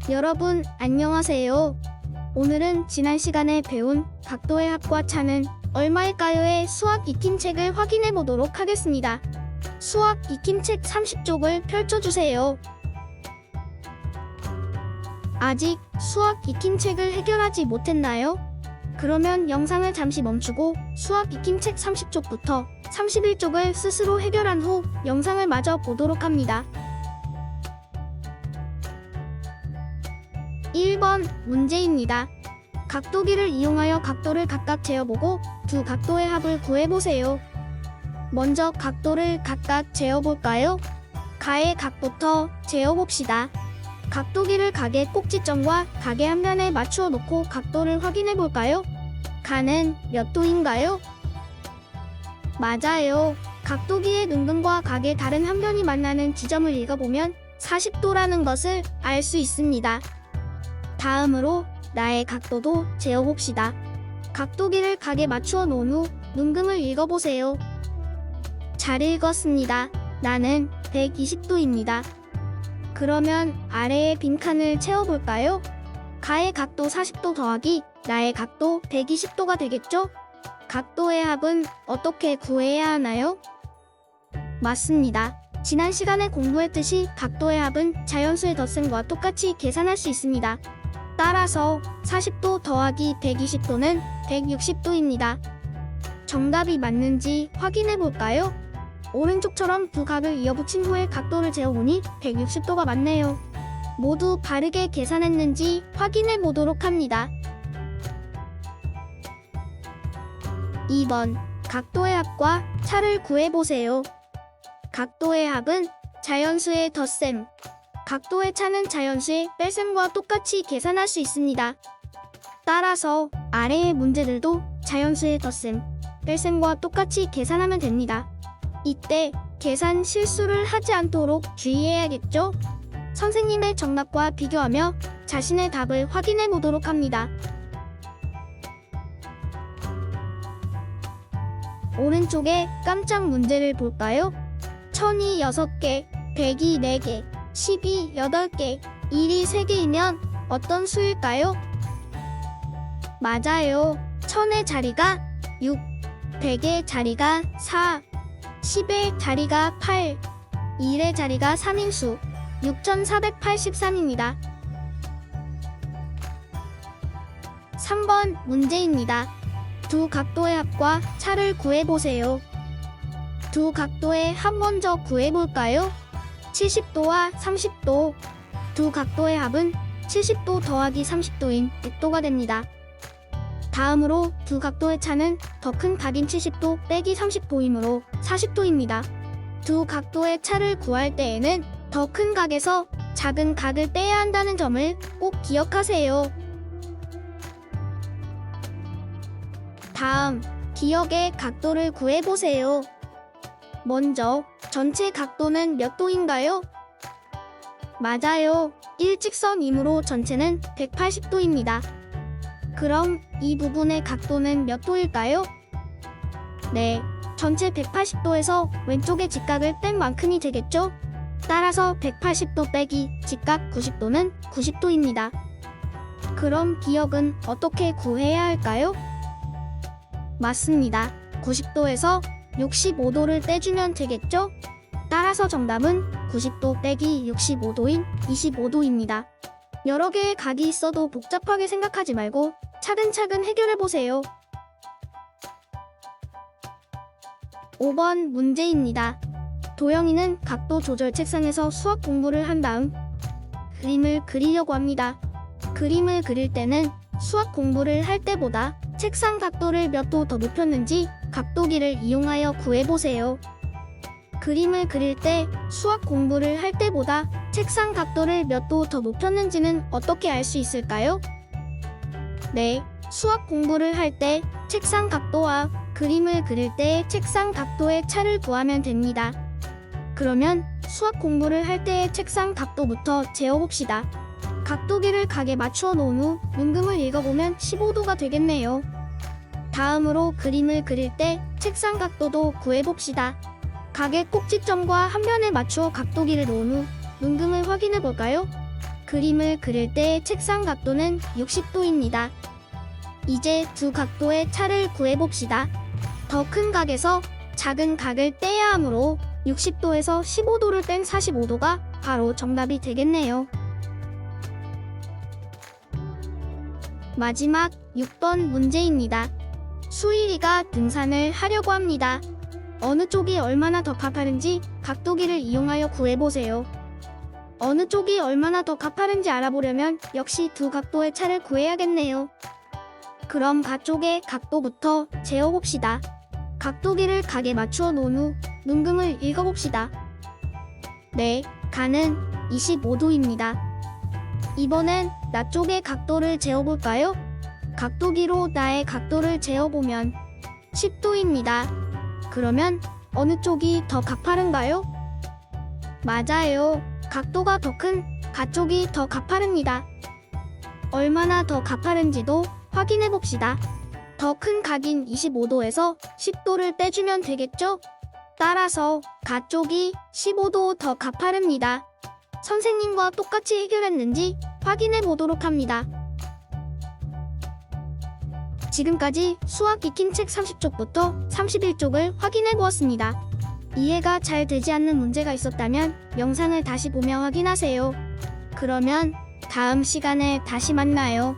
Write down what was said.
여러분 안녕하세요. 오늘은 지난 시간에 배운 각도의 합과 차는 얼마일까요의 수학 익힘책을 확인해 보도록 하겠습니다. 수학 익힘책 30쪽을 펼쳐주세요. 아직 수학 익힘책을 해결하지 못했나요? 그러면 영상을 잠시 멈추고 수학 익힘책 30쪽부터 31쪽을 스스로 해결한 후 영상을 마저 보도록 합니다. 1번 문제입니다. 각도기를 이용하여 각도를 각각 재어보고 두 각도의 합을 구해보세요. 먼저 각도를 각각 재어볼까요? 가의 각부터 재어봅시다. 각도기를 각의 꼭지점과 각의 한 면에 맞추어 놓고 각도를 확인해볼까요? 가는 몇 도인가요? 맞아요. 각도기의 능근과 각의 다른 한 면이 만나는 지점을 읽어보면 40도라는 것을 알 수 있습니다. 다음으로 나의 각도도 재어봅시다. 각도기를 각에 맞추어 놓은 후 눈금을 읽어보세요. 잘 읽었습니다. 나는 120도입니다. 그러면 아래의 빈칸을 채워볼까요? 가의 각도 40도 더하기 나의 각도 120도가 되겠죠? 각도의 합은 어떻게 구해야 하나요? 맞습니다. 지난 시간에 공부했듯이 각도의 합은 자연수의 덧셈과 똑같이 계산할 수 있습니다. 따라서 40도 더하기 120도는 160도입니다. 정답이 맞는지 확인해 볼까요? 오른쪽처럼 두 각을 이어붙인 후에 각도를 재어보니 160도가 맞네요. 모두 바르게 계산했는지 확인해 보도록 합니다. 2번 각도의 합과 차를 구해보세요. 각도의 합은 자연수의 덧셈, 각도의 차는 자연수의 뺄셈과 똑같이 계산할 수 있습니다. 따라서 아래의 문제들도 자연수의 덧셈, 뺄셈과 똑같이 계산하면 됩니다. 이때 계산 실수를 하지 않도록 주의해야겠죠? 선생님의 정답과 비교하며 자신의 답을 확인해 보도록 합니다. 오른쪽에 깜짝 문제를 볼까요? 1000이 6개, 100이 4개, 10이 8개, 1이 3개이면 어떤 수일까요? 맞아요. 1000의 자리가 6, 100의 자리가 4, 10의 자리가 8, 1의 자리가 3인수 6483입니다. 3번 문제입니다. 두 각도의 합과 차를 구해보세요. 두 각도의 합 먼저 구해볼까요? 70도와 30도. 두 각도의 합은 70도 더하기 30도인 100도가 됩니다. 다음으로 두 각도의 차는 더 큰 각인 70도 빼기 30도이므로 40도입니다. 두 각도의 차를 구할 때에는 더 큰 각에서 작은 각을 빼야 한다는 점을 꼭 기억하세요. 다음, 기역의 각도를 구해보세요. 먼저, 전체 각도는 몇 도인가요? 맞아요. 일직선이므로 전체는 180도입니다. 그럼 이 부분의 각도는 몇 도일까요? 네, 전체 180도에서 왼쪽의 직각을 뺀 만큼이 되겠죠? 따라서 180도 빼기 직각 90도는 90도입니다. 그럼 기역은 어떻게 구해야 할까요? 맞습니다. 90도에서 65도를 떼주면 되겠죠? 따라서 정답은 90도 빼기 65도인 25도입니다. 여러 개의 각이 있어도 복잡하게 생각하지 말고 차근차근 해결해보세요. 5번 문제입니다. 도영이는 각도 조절 책상에서 수학 공부를 한 다음 그림을 그리려고 합니다. 그림을 그릴 때는 수학 공부를 할 때보다 책상 각도를 몇 도 더 높였는지 각도기를 이용하여 구해보세요. 그림을 그릴 때 수학 공부를 할 때보다 책상 각도를 몇 도 더 높였는지는 어떻게 알 수 있을까요? 네, 수학 공부를 할 때 책상 각도와 그림을 그릴 때 책상 각도의 차를 구하면 됩니다. 그러면 수학 공부를 할 때의 책상 각도부터 재어봅시다. 각도기를 각에 맞추어 놓은 후 눈금을 읽어보면 15도가 되겠네요. 다음으로 그림을 그릴 때 책상 각도도 구해봅시다. 각의 꼭지점과 한 면에 맞추어 각도기를 놓은 후 눈금을 확인해 볼까요? 그림을 그릴 때의 책상 각도는 60도입니다. 이제 두 각도의 차를 구해봅시다. 더 큰 각에서 작은 각을 떼야 하므로 60도에서 15도를 뺀 45도가 바로 정답이 되겠네요. 마지막 6번 문제입니다. 수일이가 등산을 하려고 합니다. 어느 쪽이 얼마나 더 가파른지 각도기를 이용하여 구해보세요. 어느 쪽이 얼마나 더 가파른지 알아보려면 역시 두 각도의 차를 구해야겠네요. 그럼 가쪽의 각도부터 재어봅시다. 각도기를 각에 맞추어 놓은 후 눈금을 읽어봅시다. 네, 가는 25도입니다. 이번엔 나 쪽의 각도를 재어볼까요? 각도기로 나의 각도를 재어보면 10도입니다. 그러면 어느 쪽이 더 가파른가요? 맞아요. 각도가 더 큰 가쪽이 더 가파릅니다. 얼마나 더 가파른지도 확인해봅시다. 더 큰 각인 25도에서 10도를 떼주면 되겠죠? 따라서 가쪽이 15도 더 가파릅니다. 선생님과 똑같이 해결했는지 확인해 보도록 합니다. 지금까지 수학 익힌 책 30쪽부터 31쪽을 확인해 보았습니다. 이해가 잘 되지 않는 문제가 있었다면 영상을 다시 보며 확인하세요. 그러면 다음 시간에 다시 만나요.